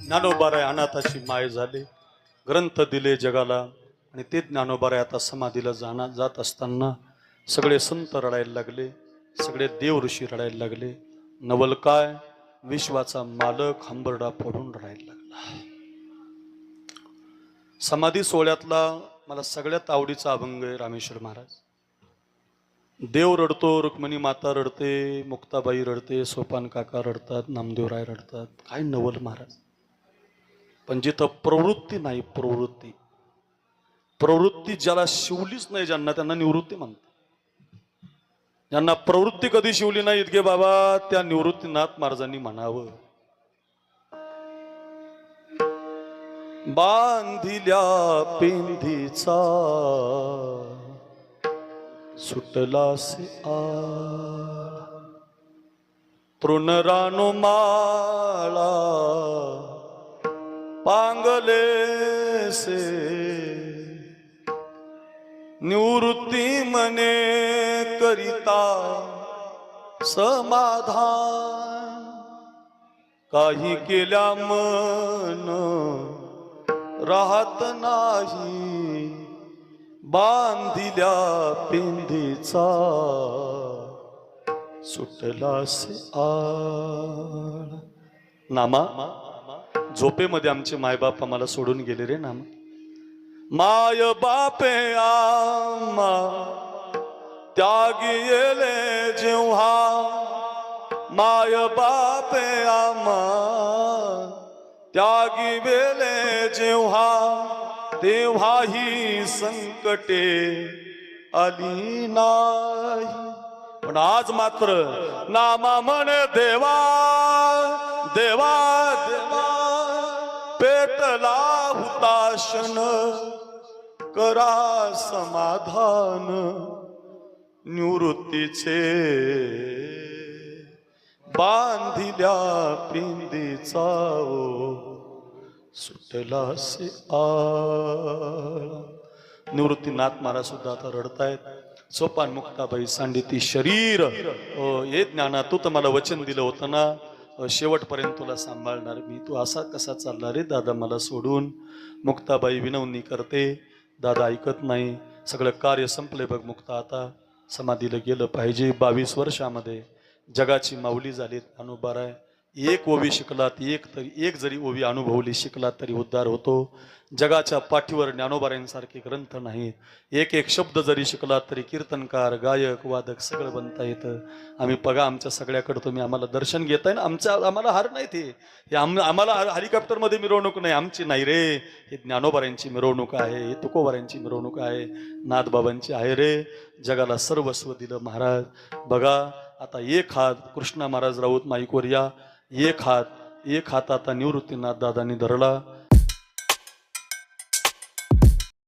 ज्ञानोबाराय अनाथाची माय झाले, ग्रंथ दिले जगाला आणि ते ज्ञानोबाराय आता समाधीला जात असताना सगळे संत रडायला लागले, सगळे देव ऋषी रडायला लागले. नवल काय विश्वाचा मालक हंबरडा फोडून रडायला लागला. समाधी सोहळ्यातला मला सगळ्यात आवडीचा अभंग आहे रामेश्वर महाराज. देव रडतो, रुक्मिणी माता रडते, मुक्ताबाई रडते, सोपान काका रडतात, नामदेवराय रडतात. काय नवल महाराज. पण जिथं प्रवृत्ती नाही, प्रवृत्ती ज्याला शिवलीच नाही, ज्यांना त्यांना निवृत्ती म्हणतात. ज्यांना प्रवृत्ती कधी शिवली नाही इतके बाबा त्या निवृत्तीनाथ महाराजांनी म्हणावं. बांधिल्या पेंधीचा सुटलासे तृणरानो माळा पांगले से निवृत्ती मने करिता समाधान काही केल्या मन राहत नाही बांधिल्या पेंधीचा सुटलासे आळ. नामा झोपेमध्ये आमचे मायबाप आम्हाला सोडून गेले रे नामा. माय बापे आम्हा त्यागी येले जेव्हा, माय बापे आम्हा त्यागी वेले जेव्हा, तेव्हा ही संकटे आली नाही. पण आज मात्र नामा म्हणे देवा देवा देवा, पेटला हुताशन करा समाधान निवृत्तीचे बांधिल्या पिंडीचा सुटलासे आळा. निवृत्तीनाथ महाराज सुद्धा आता रडतायत. सोपान मुक्ताबाई सांडिती शरीर हे ज्ञाना, तू तर मला वचन दिलं होतं ना शेवटपर्यंत तुला सांभाळणार मी, तू असा कसा चालला रे दादा मला सोडून. मुक्ताबाई विनवणी करते, दादा ऐकत नाही. सगळं कार्य संपले बघ मुक्ता, आता समाधीला गेलं पाहिजे. 22 वर्षामध्ये जगाची माऊली झालीत ज्ञानोबाराय. एक ओवी शिकलात, एक जरी ओवी अनुभवली शिकलात तरी उद्धार होतो. जगाच्या पाठीवर ज्ञानोबारायांसारखे ग्रंथ नाहीत. एक एक शब्द जरी शिकलात तरी कीर्तनकार, गायक, वादक सगळं बनता येतं. आम्ही बघा आमच्या सगळ्याकडे तुम्ही आम्हाला दर्शन घेताय ना, आम्हाला हार नाही ते आम्हाला हेलिकॉप्टरमध्ये मिरवणूक नाही, आमची नाही रे. हे ज्ञानोबारायांची मिरवणूक आहे, हे तुकोबारायांची मिरवणूक आहे, नाथबाबांची आहे रे. जगाला सर्वस्व दिलं महाराज. बघा आता एक हात कृष्णा महाराज राऊत माईकोरिया, एक हात आता निवृत्तीनाथ दादांनी धरला.